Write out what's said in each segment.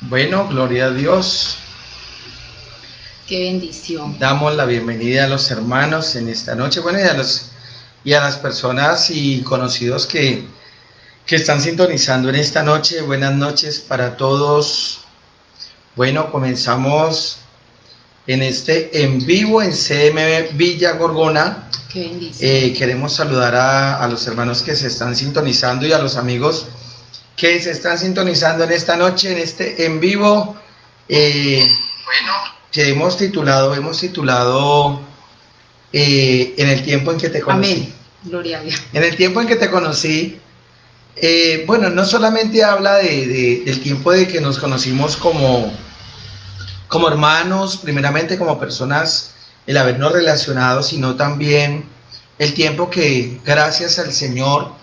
Bueno, gloria a Dios. Qué bendición. Damos la bienvenida a los hermanos en esta noche, bueno, y a las personas y conocidos que están sintonizando en esta noche. Buenas noches para todos. Bueno, comenzamos en este en vivo en CMB Villa Gorgona. Qué bendición. Queremos saludar a los hermanos que se están sintonizando y a los amigos que se están sintonizando en esta noche, en este en vivo. Que hemos titulado en el tiempo en que te conocí. Amén. Gloria a Dios. En el tiempo en que te conocí, bueno, no solamente habla del tiempo de que nos conocimos como hermanos, primeramente como personas, el habernos relacionado, sino también el tiempo que gracias al Señor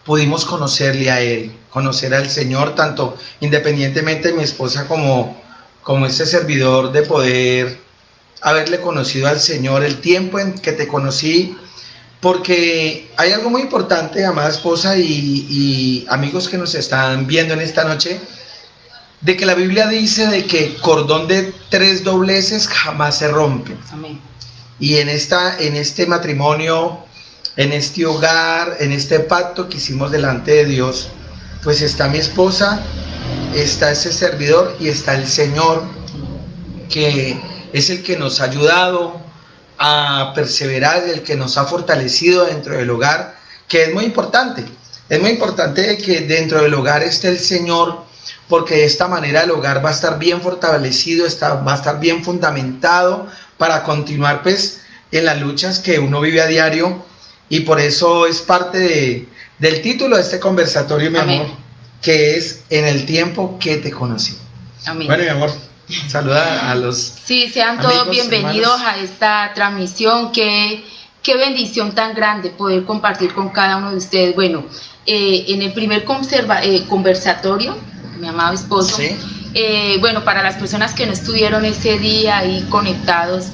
pudimos conocerle a Él, conocer al Señor, tanto independientemente de mi esposa como este servidor, de poder haberle conocido al Señor, el tiempo en que te conocí, porque hay algo muy importante, amada esposa y amigos que nos están viendo en esta noche, de que la Biblia dice de que cordón de 3 dobleces jamás se rompe. Amén. Y en este matrimonio, en este hogar, en este pacto que hicimos delante de Dios, pues está mi esposa, está ese servidor y está el Señor, que es el que nos ha ayudado a perseverar, el que nos ha fortalecido dentro del hogar, que es muy importante. Es muy importante que dentro del hogar esté el Señor, porque de esta manera el hogar va a estar bien fortalecido, va a estar bien fundamentado para continuar pues en las luchas que uno vive a diario, y por eso es parte del título de este conversatorio, mi Amén. amor, que es En el tiempo que te conocí. Amén. Bueno, mi amor, saluda a los Sí, sean amigos, todos bienvenidos hermanos. a esta transmisión. Qué bendición tan grande poder compartir con cada uno de ustedes. Bueno, en el primer conversatorio, mi amado esposo, Sí. Bueno, para las personas que no estuvieron ese día ahí conectados,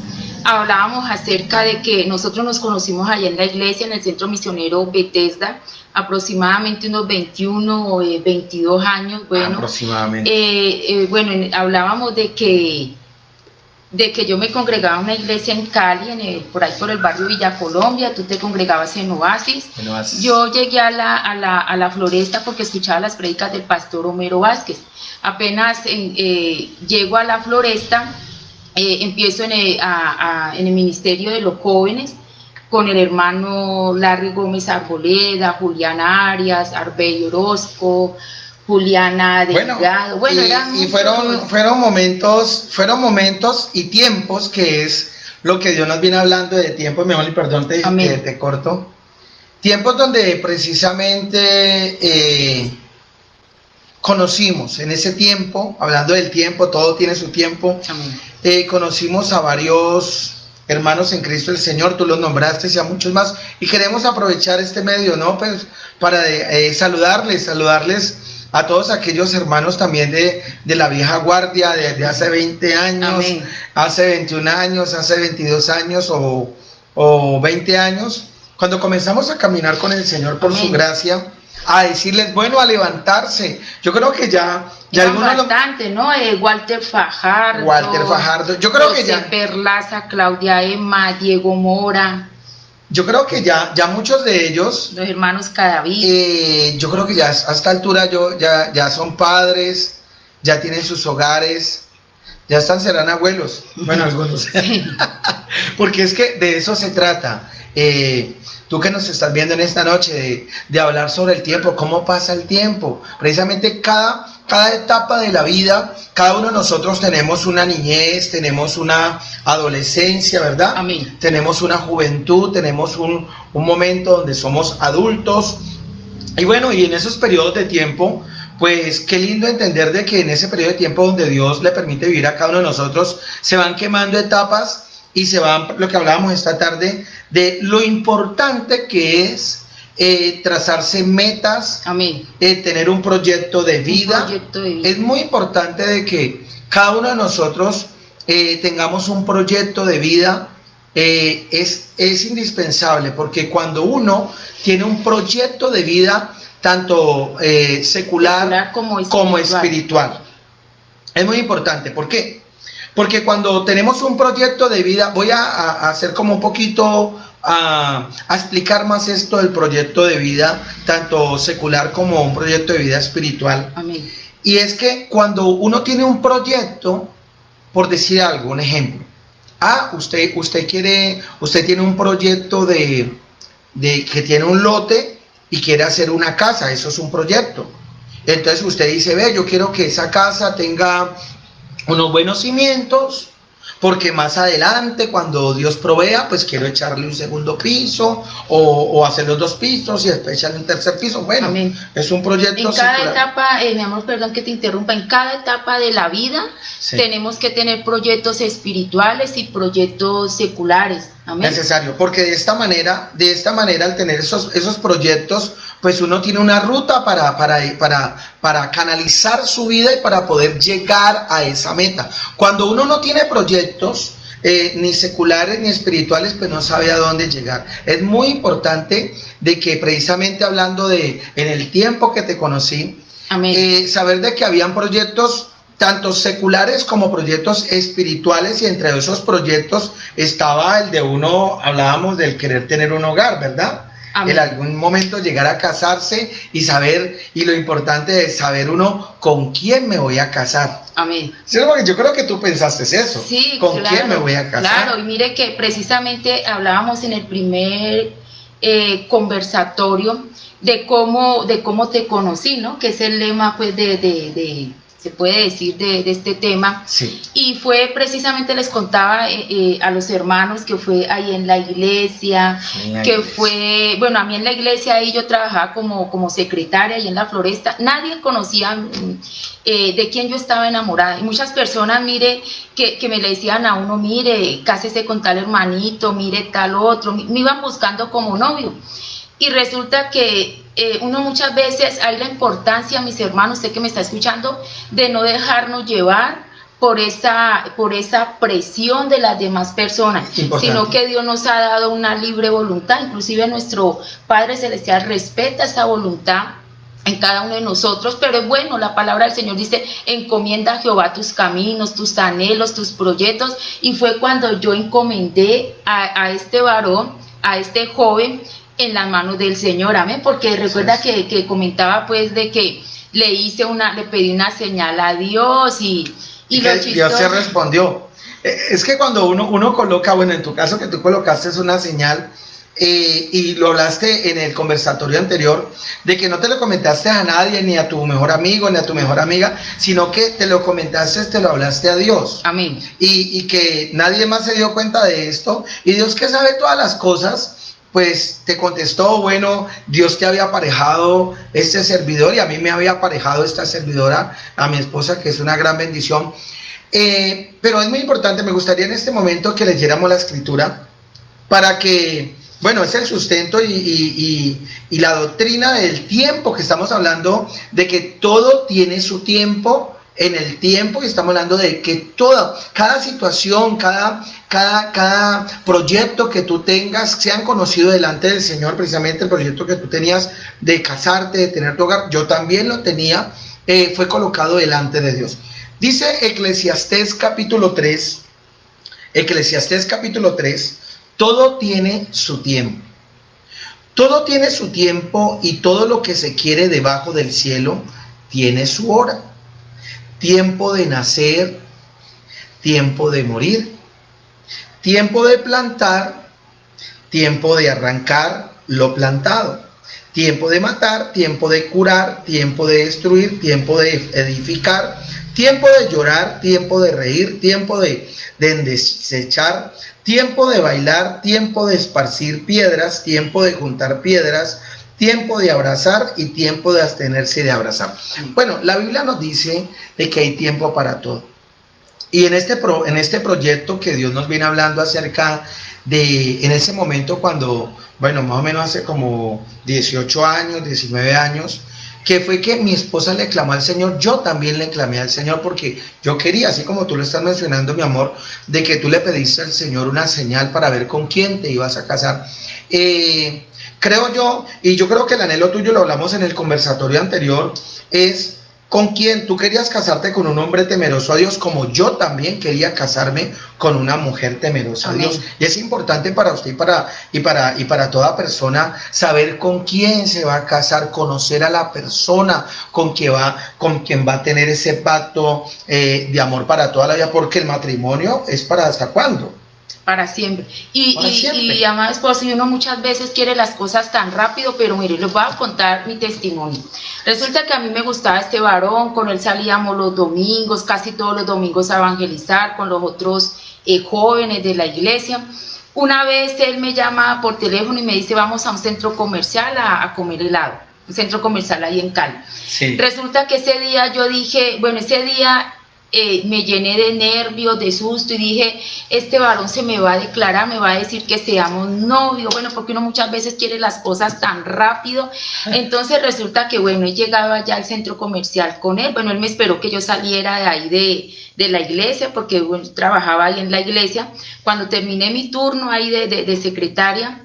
hablábamos acerca de que nosotros nos conocimos allá en la iglesia, en el Centro Misionero Bethesda, aproximadamente unos 21 o 22 años. Bueno, aproximadamente. Bueno, hablábamos de que yo me congregaba en una iglesia en Cali, por ahí por el barrio Villa Colombia. Tú te congregabas en Oasis. Yo llegué a la Floresta porque escuchaba las prédicas del pastor Homero Vázquez. Apenas llego a la Floresta, empiezo en el ministerio de los jóvenes con el hermano Larry Gómez Arboleda, Juliana Arias, Arbelio Orozco, Juliana Delgado. Bueno, y fueron momentos y tiempos, que es lo que Dios nos viene hablando de tiempos, mi amor, y perdón, te corto. Tiempos donde precisamente conocimos en ese tiempo, hablando del tiempo, todo tiene su tiempo. Conocimos a varios hermanos en Cristo el Señor, tú los nombraste, y a muchos más, y queremos aprovechar este medio, ¿no? Pues para saludarles a todos aquellos hermanos también de la vieja guardia, de hace 20 años, Amén. hace 21 años, hace 22 años o 20 años, cuando comenzamos a caminar con el Señor por Amén. su gracia, a decirles, bueno, a levantarse. Yo creo que ya algunos bastante, ¿no? Walter Fajardo. Yo creo José que ya Perlaza, Claudia Emma, Diego Mora. Yo creo que ya muchos de ellos, los hermanos Cadavid, yo creo que ya a esta altura ya son padres, ya tienen sus hogares, ya serán abuelos, bueno, algunos. Sí. Porque es que de eso se trata. Tú que nos estás viendo en esta noche, de hablar sobre el tiempo, cómo pasa el tiempo. Precisamente cada etapa de la vida, cada uno de nosotros tenemos una niñez, tenemos una adolescencia, ¿verdad? Amén. Tenemos una juventud, tenemos un momento donde somos adultos. Y bueno, y en esos periodos de tiempo, pues qué lindo entender de que en ese periodo de tiempo donde Dios le permite vivir a cada uno de nosotros, se van quemando etapas y se van, lo que hablábamos esta tarde, de lo importante que es trazarse metas, Amén. Tener un proyecto de vida. Es muy importante de que cada uno de nosotros tengamos un proyecto de vida. Es indispensable, porque cuando uno tiene un proyecto de vida, tanto secular como espiritual. Es muy importante. ¿Por qué? Porque cuando tenemos un proyecto de vida, voy a hacer como un poquito, a explicar más esto del proyecto de vida, tanto secular como un proyecto de vida espiritual. Amén. Y es que cuando uno tiene un proyecto, por decir algo, un ejemplo, usted tiene un proyecto de que tiene un lote y quiere hacer una casa, eso es un proyecto. Entonces usted dice, ve, yo quiero que esa casa tenga unos buenos cimientos, porque más adelante, cuando Dios provea, pues quiero echarle un segundo piso, o hacer los 2 pisos y después echarle un tercer piso. Bueno, amén. Es un proyecto en cada secular. etapa, mi amor, perdón que te interrumpa, en cada etapa de la vida, sí, tenemos que tener proyectos espirituales y proyectos seculares. Amén. Necesario, porque de esta manera al tener esos proyectos, pues uno tiene una ruta para canalizar su vida y para poder llegar a esa meta. Cuando uno no tiene proyectos, ni seculares ni espirituales, pues no sabe a dónde llegar. Es muy importante de que, precisamente hablando en el tiempo que te conocí, saber de que habían proyectos tanto seculares como proyectos espirituales, y entre esos proyectos estaba el de uno, hablábamos del querer tener un hogar, ¿verdad? Amén. En algún momento llegar a casarse y saber, y lo importante es saber uno con quién me voy a casar. Amén. Sí, porque yo creo que tú pensaste eso. Sí, ¿Con claro, quién me voy a casar? Claro, y mire que precisamente hablábamos en el primer conversatorio de cómo te conocí, ¿no? Que es el lema, pues, se puede decir, de este tema. Sí. Y fue precisamente, les contaba a los hermanos, que fue ahí en la iglesia, fue, bueno, a mí en la iglesia ahí yo trabajaba como secretaria ahí en la Floresta. Nadie conocía de quién yo estaba enamorada, y muchas personas, mire, que me le decían a uno, mire, cásese con tal hermanito, mire tal otro, me iban buscando como novio. Y resulta que uno muchas veces, hay la importancia, mis hermanos, usted que me está escuchando, de no dejarnos llevar por esa presión de las demás personas, sino que Dios nos ha dado una libre voluntad. Inclusive nuestro Padre Celestial respeta esa voluntad en cada uno de nosotros, pero es bueno, la palabra del Señor dice, encomienda a Jehová tus caminos, tus anhelos, tus proyectos. Y fue cuando yo encomendé a este varón, a este joven, en las manos del Señor, amén, porque recuerda que comentaba, pues, de que le pedí una señal a Dios, y lo chistoso, Dios se respondió. Es que cuando uno coloca, bueno, en tu caso que tú colocaste una señal, y lo hablaste en el conversatorio anterior, de que no te lo comentaste a nadie, ni a tu mejor amigo, ni a tu mejor amiga, sino que te lo comentaste, te lo hablaste a Dios. Amén. Y que nadie más se dio cuenta de esto, y Dios, que sabe todas las cosas, pues te contestó, bueno, Dios te había aparejado este servidor, y a mí me había aparejado esta servidora, a mi esposa, que es una gran bendición. Pero es muy importante, me gustaría en este momento que leyéramos la escritura, para que, bueno, es el sustento y la doctrina del tiempo que estamos hablando, de que todo tiene su tiempo. En el tiempo, y estamos hablando de que cada situación, cada proyecto que tú tengas, sean conocido delante del Señor. Precisamente el proyecto que tú tenías de casarte, de tener tu hogar, yo también lo tenía, fue colocado delante de Dios. Dice Eclesiastés capítulo 3, todo tiene su tiempo. Todo tiene su tiempo, y todo lo que se quiere debajo del cielo tiene su hora. Tiempo de nacer, tiempo de morir, tiempo de plantar, tiempo de arrancar lo plantado, tiempo de matar, tiempo de curar, tiempo de destruir, tiempo de edificar, tiempo de llorar, tiempo de reír, tiempo de desechar, tiempo de bailar, tiempo de esparcir piedras, tiempo de juntar piedras, tiempo de abrazar y tiempo de abstenerse de abrazar. Bueno, la Biblia nos dice de que hay tiempo para todo. Y en este proyecto que Dios nos viene hablando acerca de, en ese momento cuando, bueno, más o menos hace como 18 años, 19 años, que fue que mi esposa le clamó al Señor, yo también le clamé al Señor, porque yo quería, así como tú lo estás mencionando, mi amor, de que tú le pediste al Señor una señal para ver con quién te ibas a casar. Creo yo, y yo creo que el anhelo tuyo, lo hablamos en el conversatorio anterior, es con quién tú querías casarte, con un hombre temeroso a Dios, como yo también quería casarme con una mujer temerosa a Dios. Y es importante para usted y para toda persona saber con quién se va a casar, conocer a la persona con quien va a tener ese pacto de amor para toda la vida, porque el matrimonio es para ¿hasta cuándo? Para siempre. Y amado esposo, y uno muchas veces quiere las cosas tan rápido, pero mire, les voy a contar mi testimonio. Resulta que a mí me gustaba este varón, con él salíamos los domingos, casi todos los domingos a evangelizar con los otros jóvenes de la iglesia. Una vez él me llama por teléfono y me dice, vamos a un centro comercial a comer helado, un centro comercial ahí en Cali. Sí. Resulta que ese día yo dije, bueno, ese día me llené de nervios, de susto y dije, este varón se me va a declarar, me va a decir que seamos novios, bueno, porque uno muchas veces quiere las cosas tan rápido. Entonces resulta que bueno, he llegado allá al centro comercial con él, bueno, él me esperó que yo saliera de ahí de la iglesia, porque bueno, trabajaba ahí en la iglesia. Cuando terminé mi turno ahí de secretaria,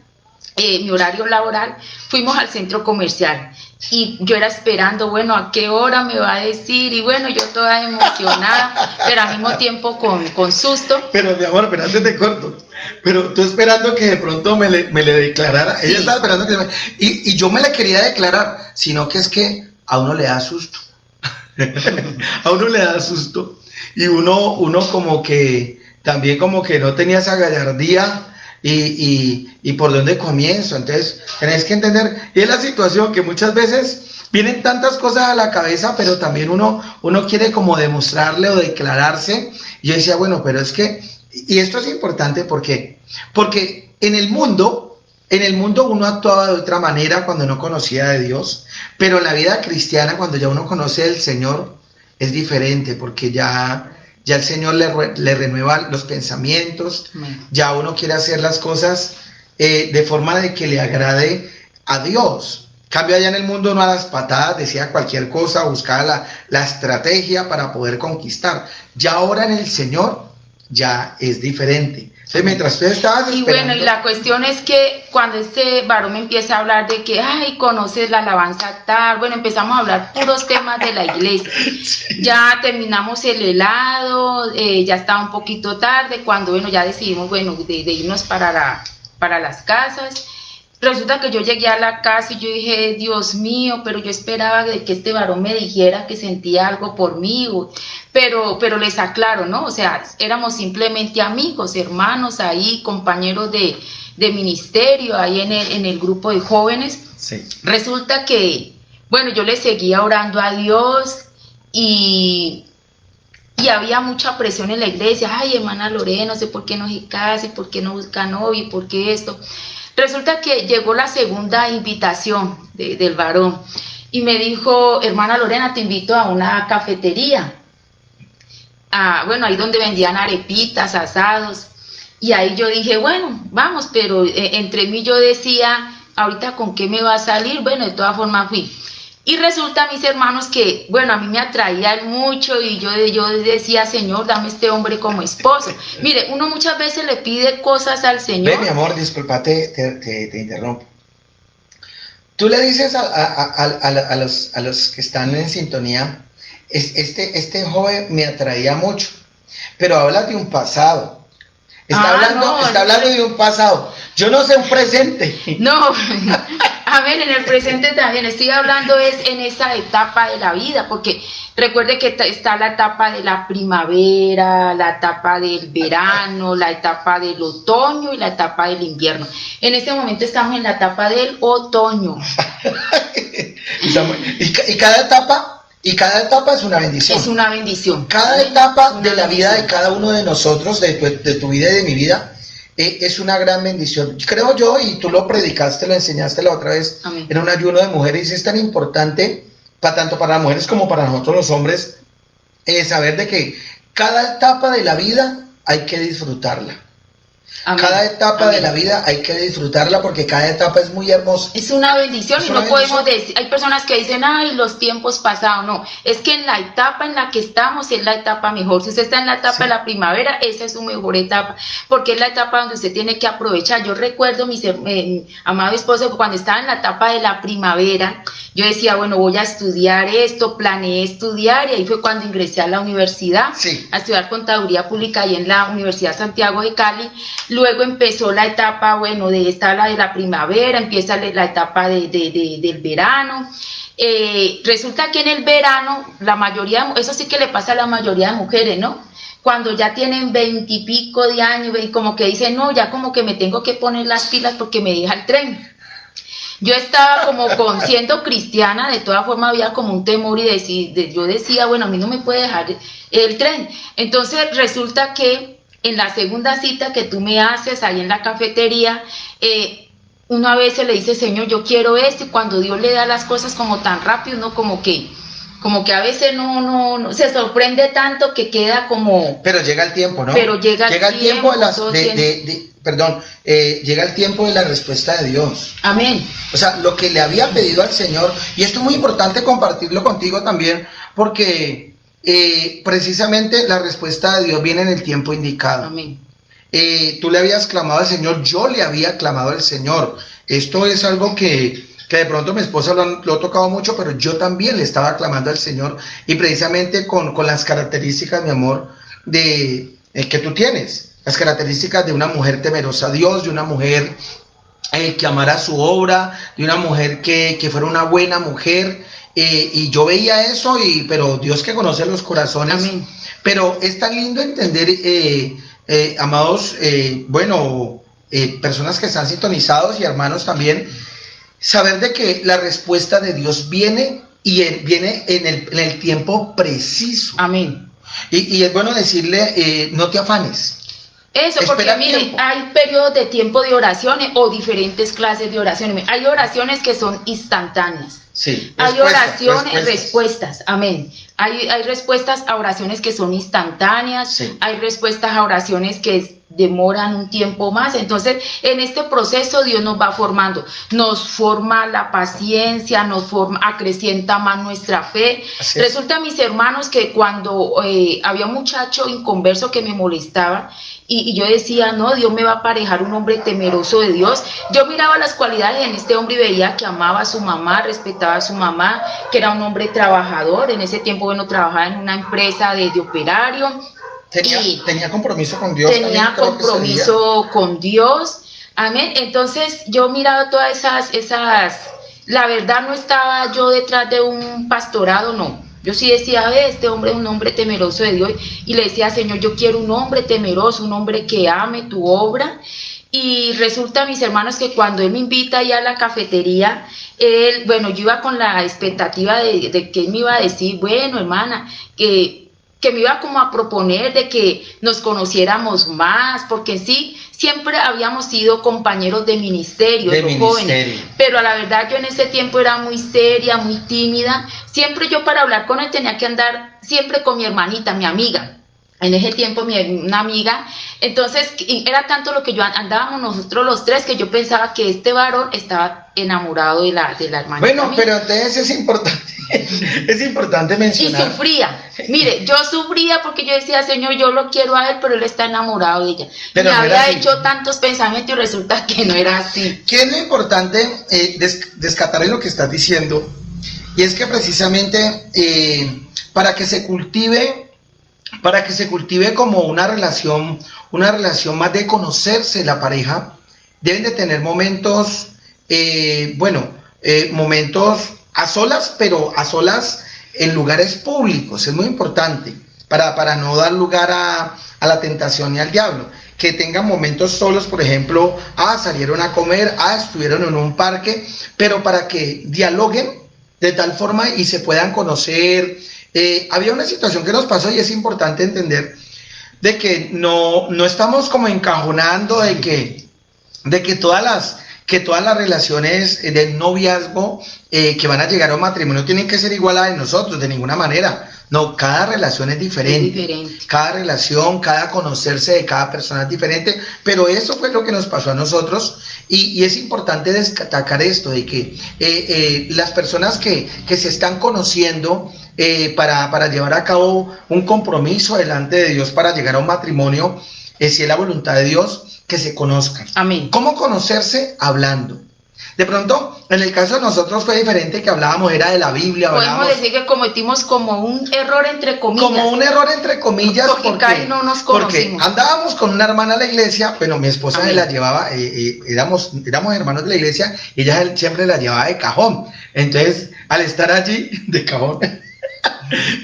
mi horario laboral, fuimos al centro comercial y yo era esperando, bueno, a qué hora me va a decir, y bueno, yo toda emocionada, pero al mismo tiempo con susto. Pero mi amor, pero antes te corto, pero tú esperando que de pronto me le declarara, sí. Ella estaba esperando que y yo me le quería declarar, sino que es que a uno le da susto, a uno le da susto, y uno como que, también como que no tenía esa gallardía, y por dónde comienzo. Entonces tenés que entender, y es la situación que muchas veces vienen tantas cosas a la cabeza, pero también uno quiere como demostrarle o declararse. Y yo decía, bueno, pero es que, y esto es importante porque en el mundo uno actuaba de otra manera cuando no conocía de Dios, pero la vida cristiana, cuando ya uno conoce del Señor, es diferente, porque ya el Señor le renueva los pensamientos, ya uno quiere hacer las cosas de forma de que le agrade a Dios. Cambio, allá en el mundo uno a las patadas decía cualquier cosa, buscaba la estrategia para poder conquistar. Ya ahora en el Señor ya es diferente. Entonces, mientras tú estabas esperando... Y bueno, y la cuestión es que cuando este varón me empieza a hablar de que, ay, conoces la alabanza tal, bueno, empezamos a hablar puros temas de la iglesia. Sí. Ya terminamos el helado, ya estaba un poquito tarde, cuando, bueno, ya decidimos, bueno, de irnos para las casas. Resulta que yo llegué a la casa y yo dije, Dios mío, pero yo esperaba de que este varón me dijera que sentía algo por mí, pero les aclaro, ¿no? O sea, éramos simplemente amigos, hermanos ahí, compañeros de ministerio, ahí en el grupo de jóvenes. Sí. Resulta que, bueno, yo le seguía orando a Dios y había mucha presión en la iglesia. Ay, hermana Lorena, no sé por qué no se casa, por qué no busca novio, por qué esto. Resulta que llegó la segunda invitación del varón y me dijo, hermana Lorena, te invito a una cafetería. Bueno, ahí donde vendían arepitas, asados. Y ahí yo dije, bueno, vamos, pero entre mí yo decía, ahorita con qué me va a salir. Bueno, de todas formas fui. Y resulta, mis hermanos, que, bueno, a mí me atraía él mucho y yo decía, Señor, dame este hombre como esposo. Mire, uno muchas veces le pide cosas al Señor. Ve, mi amor, disculpa, te interrumpo. Tú le dices a los que están en sintonía, este joven me atraía mucho, pero habla de un pasado. Está hablando de un pasado. Yo no sé un presente. No, a ver, en el presente también estoy hablando es en esa etapa de la vida, porque recuerde que está la etapa de la primavera, la etapa del verano, la etapa del otoño y la etapa del invierno. En este momento estamos en la etapa del otoño. Y cada etapa es una bendición. Es una bendición. Cada etapa de la vida de cada uno de nosotros, de tu vida y de mi vida, es una gran bendición. Creo yo, y tú lo predicaste, lo enseñaste la otra vez. Amén. En un ayuno de mujeres, y es tan importante, tanto para las mujeres como para nosotros los hombres, saber de que cada etapa de la vida hay que disfrutarla. Amén. Cada etapa Amén. de la vida hay que disfrutarla porque cada etapa es muy hermosa. Es una bendición Es y una no podemos bendición. decir, hay personas que dicen, ay, los tiempos pasados, no, es que en la etapa en la que estamos es la etapa mejor. Si usted está en la etapa Sí. de la primavera, esa es su mejor etapa, porque es la etapa donde usted tiene que aprovechar. Yo recuerdo, mi amado esposo, cuando estaba en la etapa de la primavera, yo decía, bueno, voy a estudiar esto, planeé estudiar, y ahí fue cuando ingresé a la universidad, Sí. a estudiar contaduría pública ahí en la Universidad Santiago de Cali. Luego empezó la etapa, bueno, de esta la de la primavera, empieza la etapa del verano. Resulta que en el verano, la mayoría, eso sí que le pasa a la mayoría de mujeres, ¿no? Cuando ya tienen 20 y pico de años, y como que dicen, no, ya como que me tengo que poner las pilas porque me deja el tren. Yo estaba como siendo cristiana, de todas formas había como un temor y yo decía, bueno, a mí no me puede dejar el tren. Entonces resulta que en la segunda cita que tú me haces ahí en la cafetería, uno a veces le dice, Señor, yo quiero esto, y cuando Dios le da las cosas como tan rápido, uno como que a veces no se sorprende tanto que queda como... Pero llega el tiempo, ¿no? Pero llega el tiempo llega el tiempo de la respuesta de Dios. Amén. O sea, lo que le había pedido al Señor, y esto es muy importante compartirlo contigo también, porque precisamente la respuesta de Dios viene en el tiempo indicado. Amén. Tú le habías clamado al Señor, yo le había clamado al Señor. Esto es algo que de pronto mi esposa lo ha tocado mucho, pero yo también le estaba clamando al Señor, y precisamente con las características, mi amor, que tú tienes, las características de una mujer temerosa a Dios, de una mujer que amara su obra, de una mujer que fuera una buena mujer, y yo veía eso, pero Dios que conoce los corazones. Amén. Pero es tan lindo entender, amados, personas que están sintonizados y hermanos también, saber de que la respuesta de Dios viene viene en el tiempo preciso. Amén. Y es bueno decirle, no te afanes. Eso, porque miren, hay periodos de tiempo de oraciones o diferentes clases de oraciones. Hay oraciones que son instantáneas. Sí, hay respuestas, amén. Hay respuestas a oraciones que son instantáneas, sí. Hay respuestas a oraciones que demoran un tiempo más. Entonces, en este proceso Dios nos va formando, nos forma la paciencia, acrecienta más nuestra fe. Resulta, mis hermanos, que cuando había un muchacho inconverso que me molestaba, y yo decía, no, Dios me va a aparejar un hombre temeroso de Dios. Yo miraba las cualidades en este hombre y veía que amaba a su mamá, respetaba a su mamá, que era un hombre trabajador. En ese tiempo, bueno, trabajaba en una empresa de operario. Tenía compromiso con Dios. Tenía compromiso con Dios. Amén. Entonces, yo miraba todas esas, la verdad no estaba yo detrás de un pastorado, no. Yo sí decía, este hombre es un hombre temeroso de Dios, y le decía, Señor, yo quiero un hombre temeroso, un hombre que ame tu obra. Y resulta, mis hermanos, que cuando él me invita allá a la cafetería, yo iba con la expectativa de que él me iba a decir, bueno, hermana, que me iba como a proponer de que nos conociéramos más, porque sí, siempre habíamos sido compañeros de ministerio, los jóvenes, pero a la verdad yo en ese tiempo era muy seria, muy tímida. Siempre yo, para hablar con él, tenía que andar siempre con mi hermanita, mi amiga. En ese tiempo una amiga. Entonces era tanto lo que andábamos nosotros los tres, que yo pensaba que este varón estaba enamorado de la hermanita. Bueno, pero entonces es importante mencionar. Y sufría. Mire, yo sufría porque yo decía, Señor, yo lo quiero a él, pero él está enamorado de ella. Pero me había hecho tantos pensamientos y resulta que no era así. ¿Qué es lo importante descatar en lo que estás diciendo? Y es que precisamente para que se cultive como una relación más de conocerse la pareja, deben de tener momentos, momentos a solas, pero a solas en lugares públicos. Es muy importante para no dar lugar a la tentación y al diablo. Que tengan momentos solos, por ejemplo, salieron a comer, estuvieron en un parque, pero para que dialoguen de tal forma y se puedan conocer. Había una situación que nos pasó, y es importante entender de que no estamos como encajonando de que todas que todas las relaciones del noviazgo que van a llegar a un matrimonio tienen que ser igual a la de nosotros, de ninguna manera. No, cada relación es diferente. Cada relación, cada conocerse de cada persona es diferente, pero eso fue lo que nos pasó a nosotros y es importante destacar esto, de que las personas que se están conociendo para llevar a cabo un compromiso delante de Dios, para llegar a un matrimonio, si es la voluntad de Dios, que se conozcan. Amén. ¿Cómo conocerse? Hablando. De pronto, en el caso de nosotros fue diferente, que hablábamos, era de la Biblia. Podemos decir que cometimos como un error entre comillas. Como un error entre comillas, porque casi no nos conocimos. Porque andábamos con una hermana a la iglesia, bueno, mi esposa se la llevaba, éramos hermanos de la iglesia, y ella siempre la llevaba de cajón. Entonces, al estar allí, de cajón,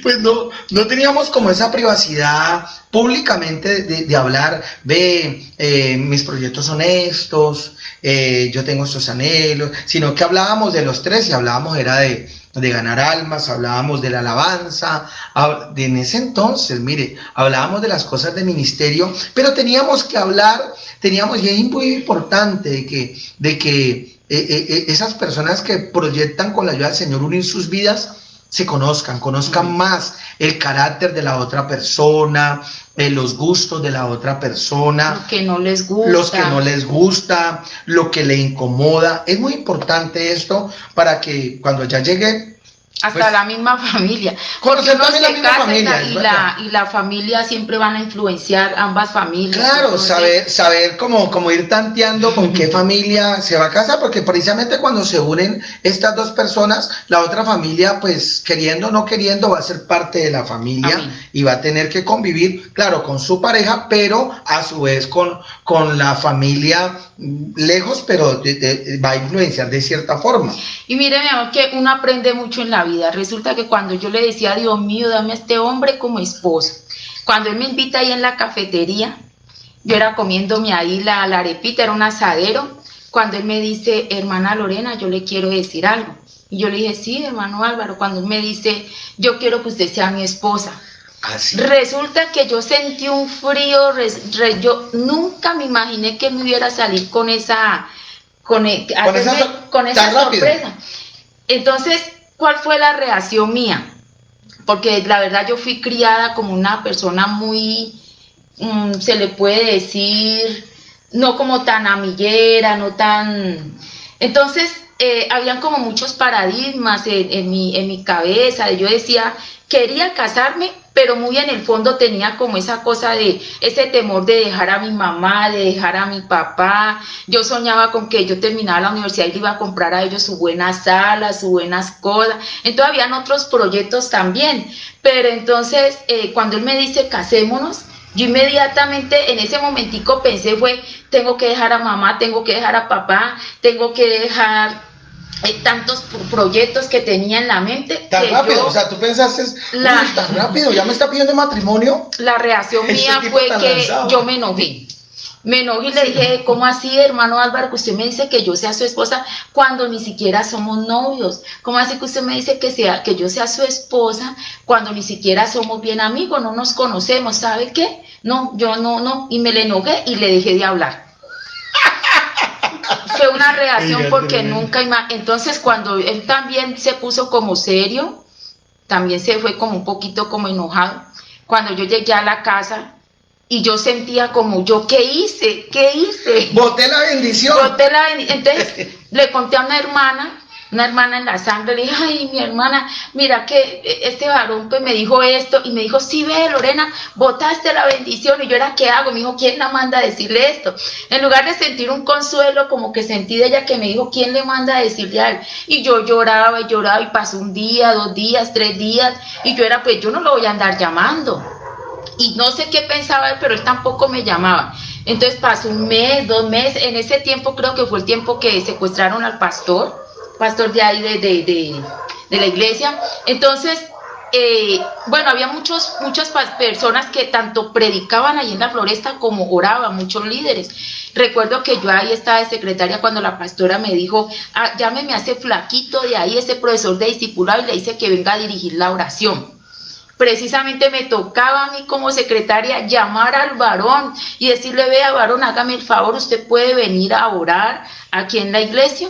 pues no teníamos como esa privacidad públicamente de hablar de mis proyectos son estos, yo tengo estos anhelos, sino que hablábamos de los tres y hablábamos era de ganar almas, hablábamos de la alabanza, en ese entonces, mire, hablábamos de las cosas de ministerio, pero teníamos que hablar, y es muy importante de que esas personas que proyectan con la ayuda del Señor unir sus vidas, se conozcan más el carácter de la otra persona, los gustos de la otra persona, los que no les gusta, lo que le incomoda. Es muy importante esto para que cuando ya llegue hasta pues, la misma familia, porque uno se casa y la familia siempre van a influenciar ambas familias. Claro, saber cómo ir tanteando con qué familia se va a casar, porque precisamente cuando se unen estas dos personas, la otra familia, pues queriendo o no queriendo, va a ser parte de la familia. Amén. Y va a tener que convivir, claro, con su pareja, pero a su vez con la familia lejos, pero va a influenciar de cierta forma. Y mire, mi amor, que uno aprende mucho en la vida. Resulta que cuando yo le decía, Dios mío, dame a este hombre como esposo, cuando él me invita ahí en la cafetería, yo era comiéndome ahí la arepita, era un asadero, cuando él me dice, hermana Lorena, yo le quiero decir algo. Y yo le dije, sí, hermano Álvaro. Cuando él me dice, yo quiero que usted sea mi esposa. Así. Resulta que yo sentí un frío, yo nunca me imaginé que me hubiera salir con esa sorpresa. Entonces, ¿cuál fue la reacción mía? Porque la verdad yo fui criada como una persona muy, se le puede decir, no como tan amiguera, no tan... Entonces, habían como muchos paradigmas en mi cabeza. Yo decía, quería casarme, pero muy en el fondo tenía como esa cosa de, ese temor de dejar a mi mamá, de dejar a mi papá. Yo soñaba con que yo terminaba la universidad y le iba a comprar a ellos su buena sala, sus buenas cosas. Entonces habían otros proyectos también. Pero entonces, cuando él me dice, casémonos, yo inmediatamente en ese momentico pensé tengo que dejar a mamá, tengo que dejar a papá, tengo que dejar tantos proyectos que tenía en la mente. Tan rápido, o sea, tú pensaste, tan rápido, ya me está pidiendo matrimonio. La reacción mía fue que yo me enojé. Me enojé y le dije, ¿cómo así, hermano Álvaro, que usted me dice que yo sea su esposa cuando ni siquiera somos novios? ¿Cómo así que usted me dice que yo sea su esposa cuando ni siquiera somos bien amigos, no nos conocemos? ¿Sabe qué? No, yo no. Y me le enojé y le dejé de hablar. Fue una reacción porque nunca... Entonces, cuando él también se puso como serio, también se fue como un poquito como enojado. Cuando yo llegué a la casa... Y yo sentía como, ¿yo qué hice? ¿Qué hice? Boté la bendición. Entonces le conté a una hermana en la sangre, le dije, ay, mi hermana, mira que este varón pues me dijo esto, y me dijo, sí, ve, Lorena, botaste la bendición, y yo era, ¿qué hago? Me dijo, ¿quién la manda a decirle esto? En lugar de sentir un consuelo, como que sentí de ella que me dijo, ¿quién le manda a decirle a él? Y yo lloraba, y pasó un día, 2 días, 3 días, y yo era, pues yo no lo voy a andar llamando. Y no sé qué pensaba él, pero él tampoco me llamaba. Entonces pasó 1 mes, 2 meses. En ese tiempo creo que fue el tiempo que secuestraron al pastor de ahí de la iglesia. Entonces, bueno, había muchas personas que tanto predicaban ahí en la floresta como oraban, muchos líderes. Recuerdo que yo ahí estaba de secretaria cuando la pastora me dijo, llámeme a ese flaquito de ahí, ese profesor de discipulado, y le dice que venga a dirigir la oración. precisamente me tocaba a mí como secretaria llamar al varón y decirle, vea varón, hágame el favor, usted puede venir a orar aquí en la iglesia.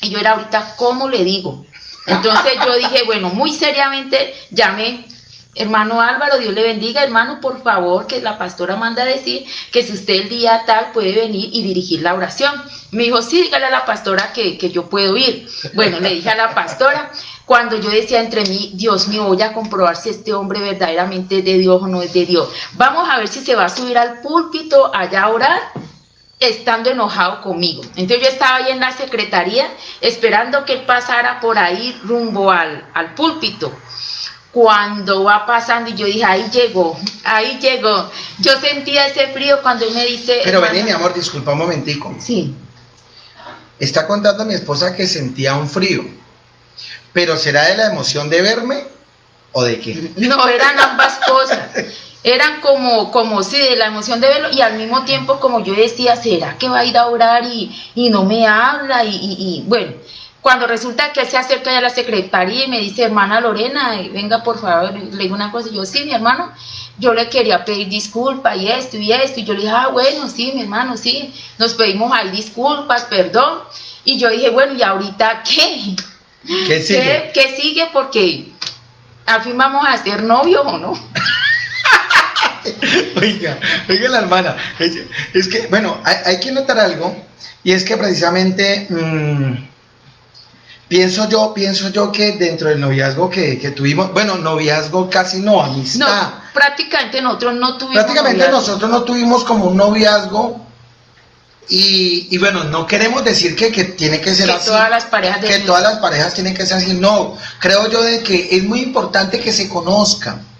Y yo era ahorita, ¿cómo le digo? Entonces yo dije, bueno, muy seriamente llamé, hermano Álvaro, Dios le bendiga, hermano, por favor, que la pastora manda a decir que si usted el día tal puede venir y dirigir la oración. Me dijo, sí, dígale a la pastora que yo puedo ir. Bueno, le dije a la pastora, cuando yo decía entre mí, Dios mío, voy a comprobar si este hombre verdaderamente es de Dios o no es de Dios. Vamos a ver si se va a subir al púlpito allá a orar, estando enojado conmigo. Entonces yo estaba ahí en la secretaría esperando que él pasara por ahí rumbo al púlpito. Cuando va pasando y yo dije, ahí llegó. Yo sentía ese frío cuando él me dice... Pero vení, mi amor, disculpa un momentico. Sí. Está contando a mi esposa que sentía un frío. ¿Pero será de la emoción de verme o de qué? No, eran ambas cosas. Eran como sí, de la emoción de verlo y al mismo tiempo como yo decía, ¿será que va a ir a orar y no me habla? Y bueno, cuando resulta que él se acerca a la secretaría y me dice, hermana Lorena, venga por favor, le digo una cosa, y yo, sí, mi hermano, yo le quería pedir disculpas y esto, y yo le dije, bueno, sí, mi hermano, sí, nos pedimos ahí disculpas, perdón, y yo dije, bueno, ¿y ahorita qué? ¿Qué sigue? ¿Qué sigue? Porque al fin vamos a ser novios o no. Oiga la hermana, es que, bueno, hay que notar algo, y es que precisamente pienso yo que dentro del noviazgo que tuvimos, bueno, noviazgo casi no, amistad. No, prácticamente nosotros no tuvimos Prácticamente noviazgo. Nosotros no tuvimos como un noviazgo, y bueno, no queremos decir que tiene que ser que así, todas las parejas que todas las parejas tienen que ser así, no, creo yo de que es muy importante que se conozcan.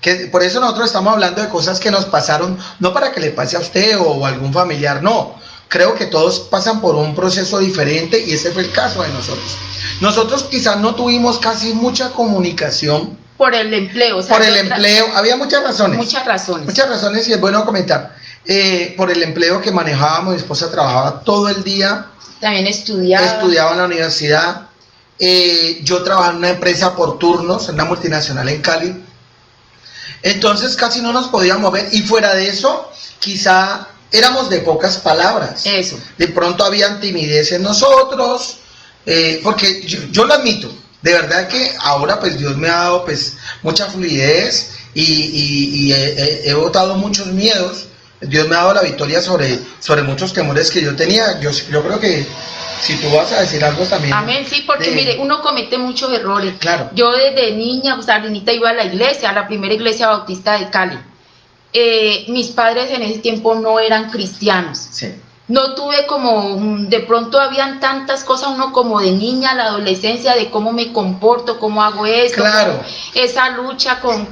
Que por eso nosotros estamos hablando de cosas que nos pasaron, no para que le pase a usted o a algún familiar, no. Creo que todos pasan por un proceso diferente y ese fue el caso de nosotros. Nosotros quizás no tuvimos casi mucha comunicación. Por el empleo. O sea, por el empleo, había muchas razones. Muchas razones Y es bueno comentar. Por el empleo que manejábamos, mi esposa trabajaba todo el día. También estudiaba. Estudiaba en la universidad. Yo trabajaba en una empresa por turnos, en una multinacional en Cali. Entonces casi no nos podíamos ver y fuera de eso, quizá éramos de pocas palabras. Eso. De pronto había timidez en nosotros, porque yo lo admito, de verdad que ahora pues Dios me ha dado pues mucha fluidez y he botado muchos miedos. Dios me ha dado la victoria sobre muchos temores que yo tenía. Yo creo que si tú vas a decir algo también. Amén, sí, porque mire, uno comete muchos errores. Claro. Yo desde niña, pues Arlinita iba a la iglesia, a la primera iglesia bautista de Cali. Mis padres en ese tiempo no eran cristianos. Sí. No tuve como, de pronto habían tantas cosas, uno como de niña, la adolescencia, de cómo me comporto, cómo hago esto, claro, esa lucha con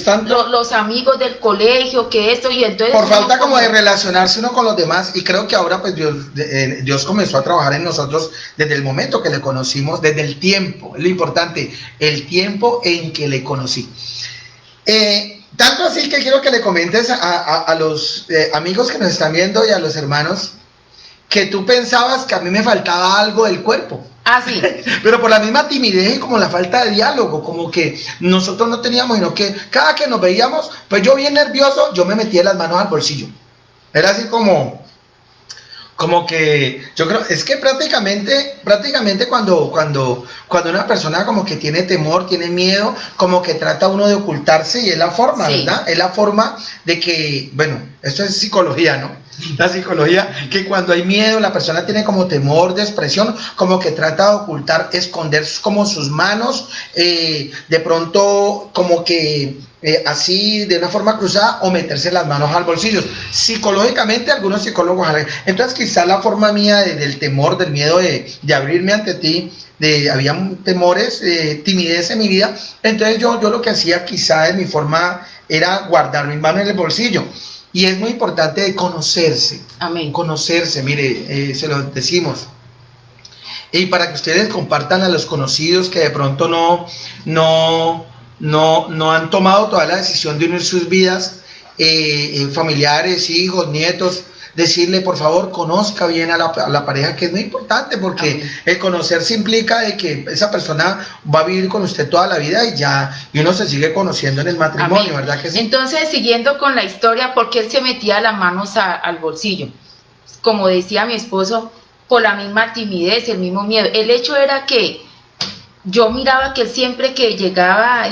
tanto, los amigos del colegio, que esto, y entonces... Por falta como de relacionarse uno con los demás, y creo que ahora pues Dios comenzó a trabajar en nosotros desde el momento que le conocimos, desde el tiempo, es lo importante, el tiempo en que le conocí. Tanto así que quiero que le comentes a los amigos que nos están viendo y a los hermanos que tú pensabas que a mí me faltaba algo del cuerpo. Ah, sí. Pero por la misma timidez y como la falta de diálogo, como que nosotros no teníamos, sino que cada que nos veíamos, pues yo bien nervioso, yo me metía las manos al bolsillo. Era así como que, yo creo, es que prácticamente cuando una persona como que tiene temor, tiene miedo, como que trata uno de ocultarse y es la forma, sí, ¿verdad? Es la forma de que, bueno, esto es psicología, ¿no? La psicología, que cuando hay miedo, la persona tiene como temor de expresión, como que trata de ocultar, esconder como sus manos, de pronto como que así de una forma cruzada o meterse las manos al bolsillo. Psicológicamente algunos psicólogos, entonces quizá la forma mía del temor, del miedo de abrirme ante ti, había temores, timidez en mi vida, entonces yo lo que hacía quizá de mi forma era guardar mis manos en el bolsillo. Y es muy importante de conocerse. Amén. Conocerse, mire, se lo decimos. Y para que ustedes compartan a los conocidos que de pronto no han tomado toda la decisión de unir sus vidas, familiares, hijos, nietos, decirle, por favor, conozca bien a la pareja, que es muy importante, porque el conocerse implica de que esa persona va a vivir con usted toda la vida y uno se sigue conociendo en el matrimonio, ¿verdad que sí? Entonces, siguiendo con la historia, porque él se metía las manos al bolsillo, como decía mi esposo, por la misma timidez, el mismo miedo. El hecho era que yo miraba que él siempre que llegaba,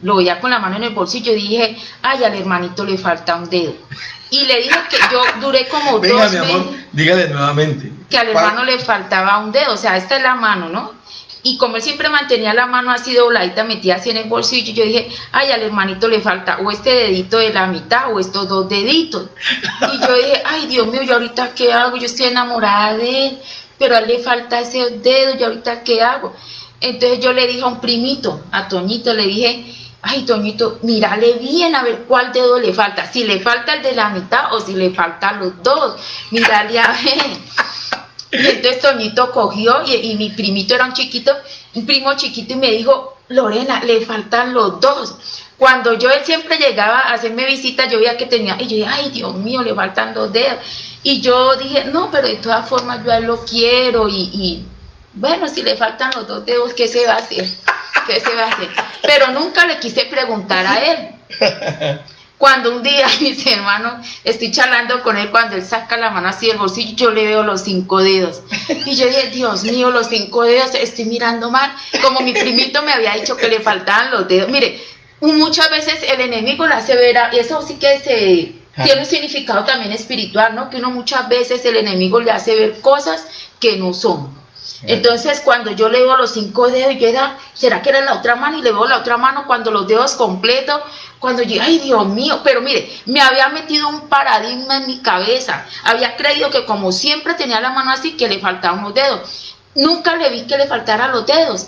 lo veía con la mano en el bolsillo, y dije, ay, al hermanito le falta un dedo. Y le dije que yo duré como Venga, 2 mi meses. amor, dígale nuevamente. Que al hermano le faltaba un dedo, o sea, esta es la mano, ¿no? Y como él siempre mantenía la mano así dobladita, metida así en el bolsillo, yo dije, ay, al hermanito le falta o este dedito de la mitad o estos 2 deditos. Y yo dije, ay, Dios mío, ¿yo ahorita qué hago? Yo estoy enamorada de él, pero a él le falta ese dedo, ¿yo ahorita qué hago? Entonces yo le dije a un primito, a Toñito, le dije, ay, Toñito, mírale bien a ver cuál dedo le falta, si le falta el de la mitad o si le faltan los 2, mírale a ver. Y entonces Toñito cogió y mi primito era un primo chiquito, y me dijo, Lorena, le faltan los 2. Cuando él siempre llegaba a hacerme visita, yo veía que tenía, y yo dije, ay, Dios mío, le faltan 2 dedos. Y yo dije, no, pero de todas formas yo a él lo quiero, y bueno, si le faltan los 2 dedos, ¿qué se va a hacer? ¿Qué se va a hacer? Pero nunca le quise preguntar a él. Cuando un día, mis hermanos, estoy charlando con él, cuando él saca la mano así del bolsillo, yo le veo los 5 dedos. Y yo dije, Dios mío, los 5 dedos, estoy mirando mal. Como mi primito me había dicho que le faltaban los dedos. Mire, muchas veces el enemigo le hace ver, y eso sí que tiene un significado también espiritual, ¿no? Que uno muchas veces el enemigo le hace ver cosas que no son. Entonces cuando yo le veo los 5 dedos, yo era, ¿será que era la otra mano? Y le veo la otra mano cuando los dedos completos, cuando yo, ay, Dios mío, pero mire, me había metido un paradigma en mi cabeza, había creído que como siempre tenía la mano así, que le faltaban unos dedos, nunca le vi que le faltaran los dedos,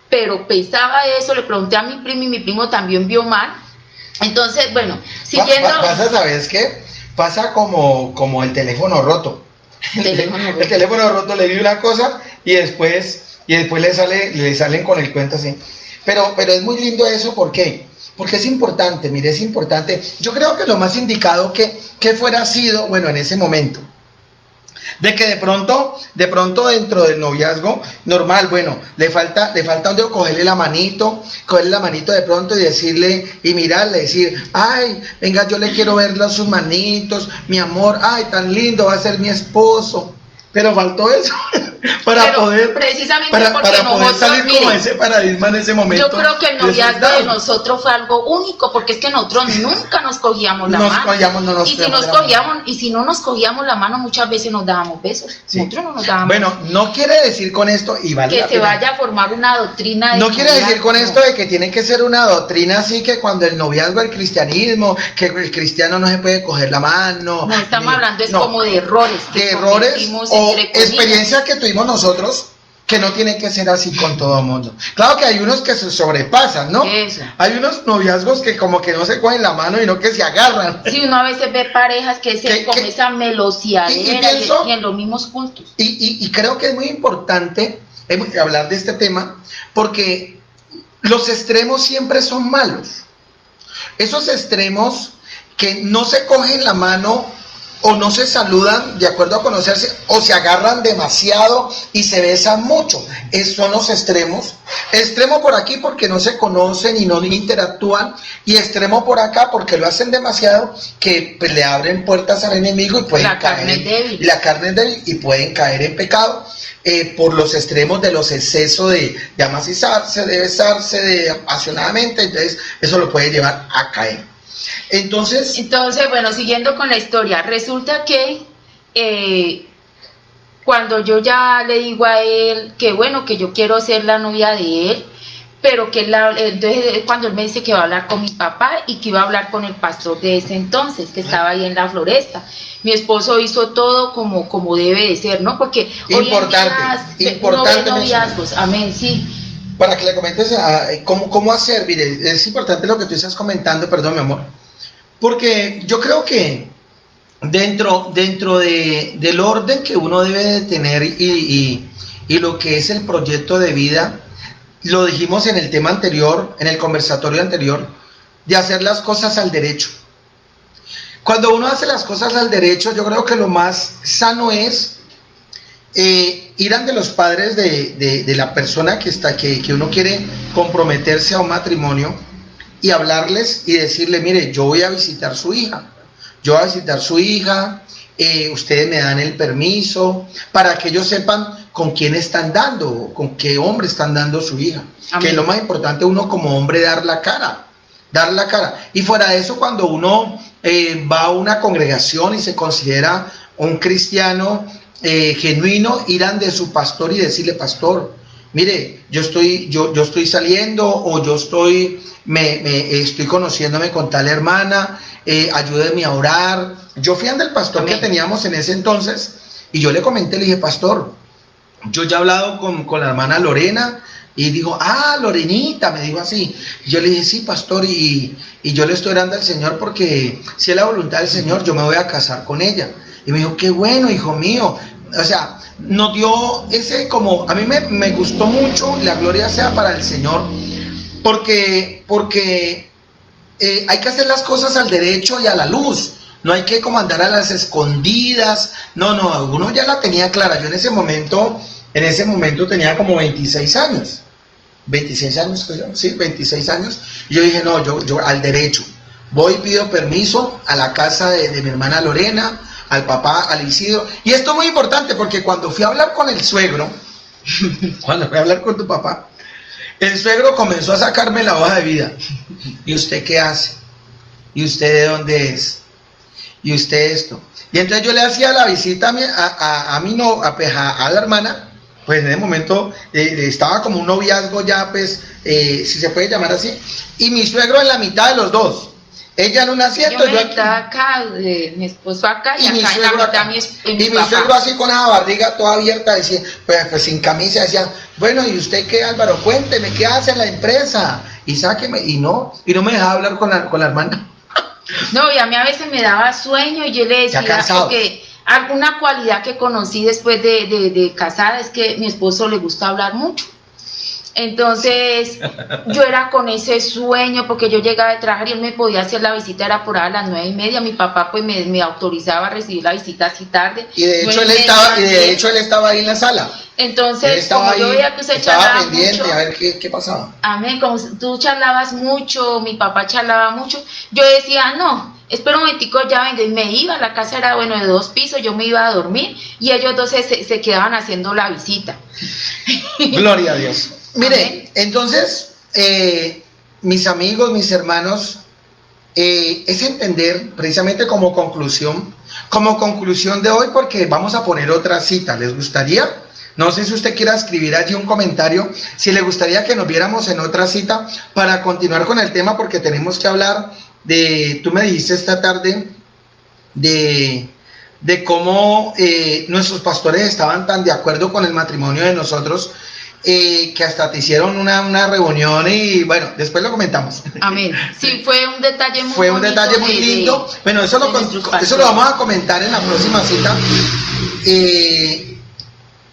pero pensaba eso, le pregunté a mi primo, y mi primo también vio mal. Entonces, bueno, siguiendo... Pasa, ¿sabes qué? Pasa como el teléfono roto. El teléfono roto, le di una cosa y después le salen con el cuento así. Pero es muy lindo eso, ¿por qué? Porque es importante, mire, es importante. Yo creo que lo más indicado que fuera sido, bueno, en ese momento, de que de pronto dentro del noviazgo normal, bueno, le falta un dedo, cogerle la manito de pronto y decirle, y mirarle, decir, ay, venga, yo le quiero ver sus manitos, mi amor, ay, tan lindo, va a ser mi esposo. Pero faltó eso para poder salir como ese paradigma en ese momento. Yo creo que el noviazgo de nosotros fue algo único, porque es que nosotros nunca nos cogíamos la mano. Y si no nos cogíamos la mano, muchas veces nos dábamos besos. Sí. Nosotros no nos dábamos. Bueno, no quiere decir con esto, y vale que se vaya a formar una doctrina. No quiere decir con esto de que tiene que ser una doctrina así, que cuando el noviazgo del cristianismo, que el cristiano no se puede coger la mano. No, estamos hablando como de errores. De errores o experiencias que tuvimos nosotros, que no tiene que ser así con todo el mundo. Claro que hay unos que se sobrepasan, ¿no? Eso. Hay unos noviazgos que como que no se cogen la mano y no que se agarran. Sí, uno a veces ve parejas que se con esa meloseadera y en los mismos cultos. Y creo que es muy importante hablar de este tema, porque los extremos siempre son malos. Esos extremos que no se cogen la mano o no se saludan de acuerdo a conocerse, o se agarran demasiado y se besan mucho. Esos son los extremos. Extremo por aquí porque no se conocen y no interactúan, y extremo por acá porque lo hacen demasiado, que pues, le abren puertas al enemigo y pueden caer. La carne es débil y pueden caer en pecado por los extremos de los excesos de amacizarse, de besarse, de apasionadamente. Entonces eso lo puede llevar a caer. Entonces, bueno, siguiendo con la historia, resulta que cuando yo ya le digo a él que bueno, que yo quiero ser la novia de él, pero que entonces cuando él me dice que va a hablar con mi papá y que iba a hablar con el pastor de ese entonces, que estaba ahí en la Floresta. Mi esposo hizo todo como debe de ser, ¿no? Porque importante no noviazgos, amén, sí. Para que le comentes cómo hacer, mire, es importante lo que tú estás comentando, perdón mi amor, porque yo creo que dentro del orden que uno debe de tener y lo que es el proyecto de vida, lo dijimos en el tema anterior, en el conversatorio anterior, de hacer las cosas al derecho. Cuando uno hace las cosas al derecho, yo creo que lo más sano es ir ante los padres de la persona que uno quiere comprometerse a un matrimonio y hablarles y decirle, mire, yo voy a visitar su hija, ustedes me dan el permiso, para que ellos sepan con quién están dando, con qué hombre están dando su hija. Amén. Que es lo más importante, uno como hombre dar la cara. Y fuera de eso, cuando uno va a una congregación y se considera un cristiano genuino, ir ante su pastor y decirle, pastor, mire, yo estoy saliendo, o yo estoy conociéndome con tal hermana, ayúdeme a orar. Yo fui ante el pastor Amén. Que teníamos en ese entonces, y yo le comenté, le dije, pastor, yo ya he hablado con la hermana Lorena, y dijo, Lorenita, me dijo así. Y yo le dije, sí, pastor, y yo le estoy orando al Señor, porque si es la voluntad del Señor, yo me voy a casar con ella. Y me dijo, qué bueno, hijo mío. O sea, nos dio ese como, a mí me gustó mucho, la gloria sea para el Señor, porque hay que hacer las cosas al derecho y a la luz. No hay que como andar a las escondidas. No, uno ya la tenía clara. Yo en ese momento tenía como 26 años. 26 años, sí, 26 años. Y yo dije, no, yo al derecho. Voy y pido permiso a la casa de mi hermana Lorena, al papá, al Isidro. Y esto es muy importante, porque cuando fui a hablar con el suegro, cuando fui a hablar con tu papá, el suegro comenzó a sacarme la hoja de vida. ¿Y usted qué hace? ¿Y usted de dónde es? ¿Y usted esto? Y entonces yo le hacía la visita a la hermana. Pues en ese momento estaba como un noviazgo ya, pues, si se puede llamar así. Y mi suegro en la mitad de los dos. Ella en un asiento, yo acá, mi esposo acá, y acá en la mitad mi suegro así con la barriga toda abierta, decía, pues sin camisa, decía, bueno, ¿y usted qué, Álvaro? Cuénteme, ¿qué hace en la empresa? Y sáqueme, y no me dejaba hablar con la hermana. No, y a mí a veces me daba sueño, y yo le decía, porque alguna cualidad que conocí después de casada es que a mi esposo le gusta hablar mucho. Entonces yo era con ese sueño, porque yo llegaba de trabajar y él me podía hacer la visita, era por ahí a las 9:30. Mi papá pues me autorizaba a recibir la visita así tarde. Y de hecho él estaba ahí en la sala. Entonces, como yo veía que usted charlaba pendiente mucho, a ver qué pasaba. Amén, como tú charlabas mucho, mi papá charlaba mucho, yo decía, no, espera un momentico, ya vengo, y me iba. La casa era, bueno, de 2 pisos, yo me iba a dormir, y ellos dos se quedaban haciendo la visita. Gloria a Dios. Mire, entonces, mis amigos, mis hermanos, es entender, precisamente como conclusión de hoy, porque vamos a poner otra cita. ¿Les gustaría? No sé si usted quiera escribir allí un comentario, si le gustaría que nos viéramos en otra cita para continuar con el tema, porque tenemos que hablar tú me dijiste esta tarde, de cómo nuestros pastores estaban tan de acuerdo con el matrimonio de nosotros, que hasta te hicieron una reunión, y bueno, después lo comentamos. Amén. Sí, fue un detalle muy Fue un detalle muy lindo. Bueno, eso lo vamos a comentar en la próxima cita.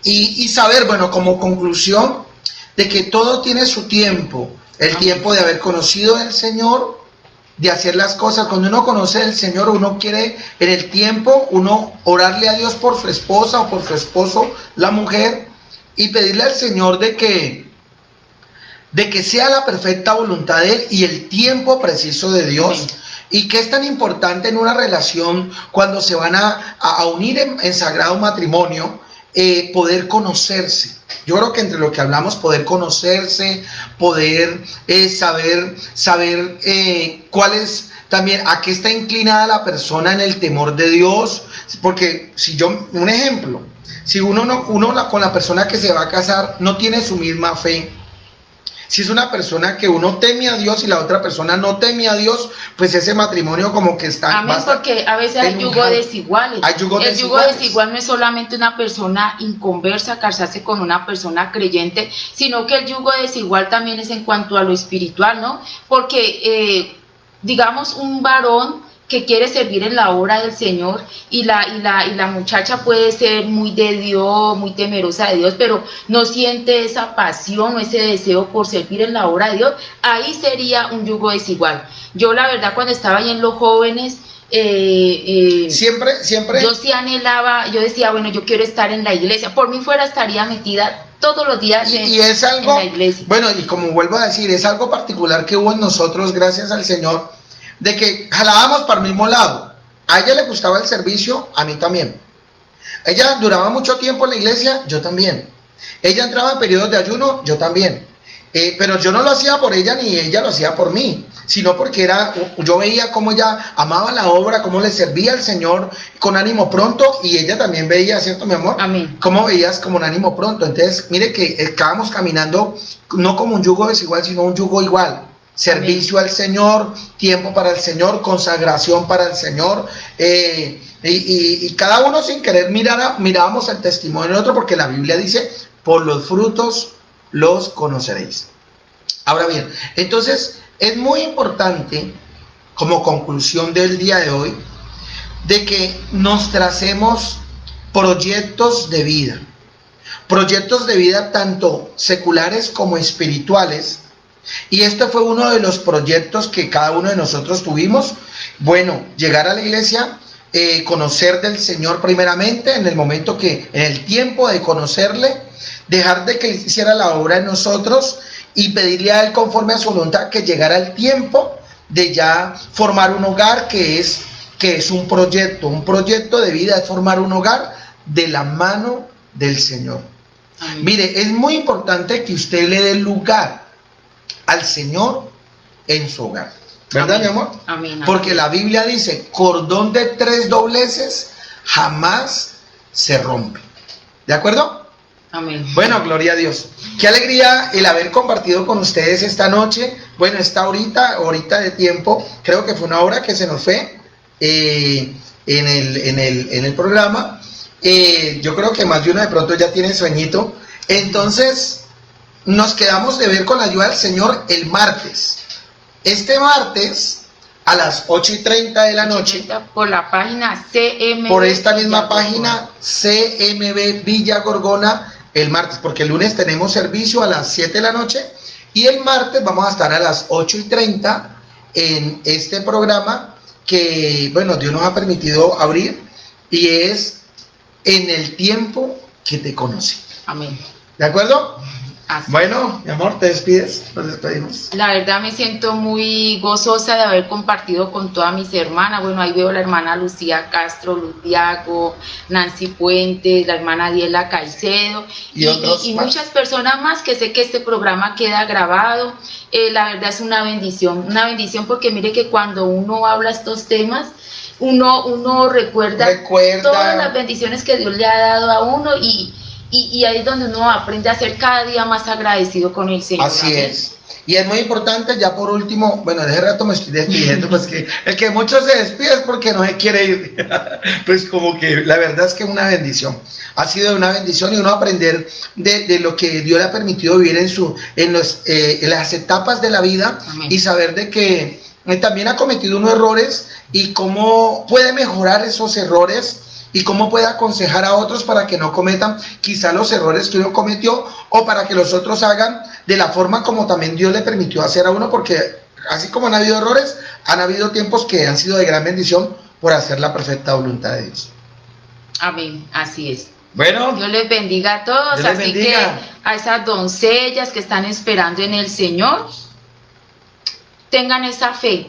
Y saber, bueno, como conclusión, de que todo tiene su tiempo. El tiempo de haber conocido al Señor, de hacer las cosas. Cuando uno conoce al Señor, uno quiere en el tiempo, uno orarle a Dios por su esposa o por su esposo, la mujer, y pedirle al Señor de que sea la perfecta voluntad de Él y el tiempo preciso de Dios. Sí. Y que es tan importante en una relación, cuando se van a unir en sagrado matrimonio, poder conocerse. Yo creo que entre lo que hablamos, poder conocerse, poder saber cuál es también, a qué está inclinada la persona en el temor de Dios. Porque un ejemplo, si uno con la persona que se va a casar no tiene su misma fe, si es una persona que uno teme a Dios y la otra persona no teme a Dios, pues ese matrimonio como que está... Amén, porque a veces hay yugos desiguales. El yugo desigual no es solamente una persona inconversa casarse con una persona creyente, sino que el yugo desigual también es en cuanto a lo espiritual, ¿no? Porque, digamos, un varón que quiere servir en la obra del Señor, y la muchacha puede ser muy de Dios, muy temerosa de Dios, pero no siente esa pasión o ese deseo por servir en la obra de Dios, ahí sería un yugo desigual. Yo la verdad, cuando estaba ahí en los jóvenes, Siempre. Yo sí anhelaba, yo decía, bueno, yo quiero estar en la iglesia. Por mí fuera estaría metida todos los días y es algo, en la iglesia. Bueno, y como vuelvo a decir, es algo particular que hubo en nosotros, gracias al Señor, de que jalábamos para el mismo lado. A ella le gustaba el servicio, a mí también. Ella duraba mucho tiempo en la iglesia, yo también. Ella entraba en periodos de ayuno, yo también. Pero yo no lo hacía por ella ni ella lo hacía por mí, sino porque yo veía cómo ella amaba la obra, cómo le servía al Señor con ánimo pronto, y ella también veía, ¿cierto, mi amor? Amén. Cómo veías con un ánimo pronto. Entonces, mire que estábamos caminando no como un yugo desigual, sino un yugo igual. Servicio Amén. Al Señor, tiempo para el Señor, consagración para el Señor, y cada uno sin querer mirábamos el testimonio del otro, porque la Biblia dice, por los frutos los conoceréis. Ahora bien, entonces es muy importante, como conclusión del día de hoy, de que nos tracemos proyectos de vida tanto seculares como espirituales. Y este fue uno de los proyectos que cada uno de nosotros tuvimos. Bueno, llegar a la iglesia, conocer del Señor primeramente, en el tiempo de conocerle, dejar de que Él hiciera la obra en nosotros y pedirle a Él, conforme a su voluntad, que llegara el tiempo de ya formar un hogar, que es un proyecto de vida, es formar un hogar de la mano del Señor. Amén. Mire, es muy importante que usted le dé lugar al Señor en su hogar, ¿verdad, Amén. Mi amor? Amén. Porque la Biblia dice, cordón de 3 dobleces jamás se rompe. ¿De acuerdo? Amén. Bueno, gloria a Dios. Qué alegría el haber compartido con ustedes esta noche. Bueno, esta horita de tiempo, creo que fue una hora que se nos fue en el programa. Yo creo que más de uno de pronto ya tiene sueñito. Entonces, nos quedamos de ver con la ayuda del Señor el martes. Este martes, a las 8:30 de la noche, por la página CMB. Por esta misma página, CMB Villa Gorgona, el martes, porque el lunes tenemos servicio a las 7 de la noche y el martes vamos a estar a las 8:30 en este programa que, bueno, Dios nos ha permitido abrir, y es En el tiempo que te conocí. Amén. ¿De acuerdo? Así. Bueno, mi amor, ¿te despides? Nos despedimos. La verdad me siento muy gozosa de haber compartido con todas mis hermanas. Bueno, ahí veo la hermana Lucía Castro, Luz Diago, Nancy Puentes, la hermana Diela Caicedo y muchas personas más, que sé que este programa queda grabado. La verdad es una bendición porque mire que cuando uno habla estos temas, uno recuerda todas las bendiciones que Dios le ha dado a uno, y ahí es donde uno aprende a ser cada día más agradecido con el Señor. Así es. Y es muy importante, ya por último, bueno, de ese rato me estoy despidiendo, pues que el que mucho se despide es porque no se quiere ir. Pues como que la verdad es que es una bendición. Ha sido una bendición, y uno aprender de lo que Dios le ha permitido vivir en las etapas de la vida. Amén. Y saber de que también ha cometido unos errores y cómo puede mejorar esos errores, y cómo puede aconsejar a otros para que no cometan quizá los errores que uno cometió, o para que los otros hagan de la forma como también Dios le permitió hacer a uno, porque así como han habido errores, han habido tiempos que han sido de gran bendición por hacer la perfecta voluntad de Dios. Amén, así es. Bueno, Dios les bendiga a todos. Dios les así bendiga. Que a esas doncellas que están esperando en el Señor, tengan esa fe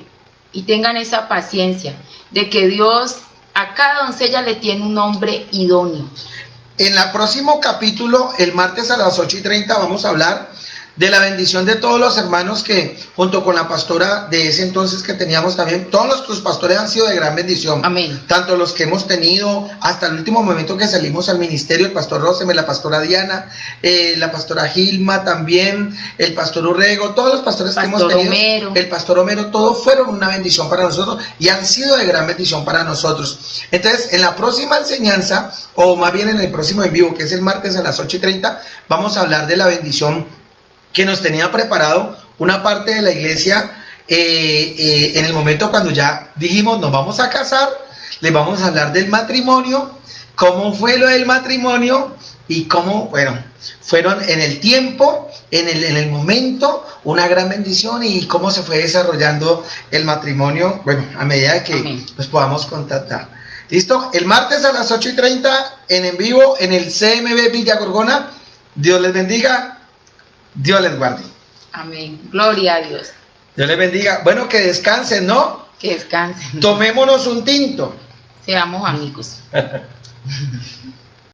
y tengan esa paciencia de que Dios a cada doncella le tiene un hombre idóneo. En el próximo capítulo, el martes a las 8:30, vamos a hablar de la bendición de todos los hermanos que, junto con la pastora de ese entonces que teníamos también, todos nuestros pastores han sido de gran bendición. Amén. Tanto los que hemos tenido hasta el último momento que salimos al ministerio, el pastor Rosemel, la pastora Diana, la pastora Gilma también, el pastor Urrego, todos los pastores que hemos tenido, Homero. El pastor Homero, todos fueron una bendición para nosotros y han sido de gran bendición para nosotros. Entonces, en la próxima enseñanza, o más bien en el próximo en vivo, que es el martes a las 8:30, vamos a hablar de la bendición que nos tenía preparado una parte de la iglesia en el momento cuando ya dijimos nos vamos a casar. Les vamos a hablar del matrimonio, cómo fue lo del matrimonio, y cómo, bueno, fueron en el tiempo, en el momento, una gran bendición y cómo se fue desarrollando el matrimonio, bueno, a medida que nos podamos contactar. ¿Listo? El martes a las 8:30 en vivo en el CMB Villa Gorgona. Dios les bendiga, Dios les guarde. Amén. Gloria a Dios. Dios les bendiga. Bueno, que descansen, ¿no? Que descansen. Tomémonos un tinto. Seamos amigos.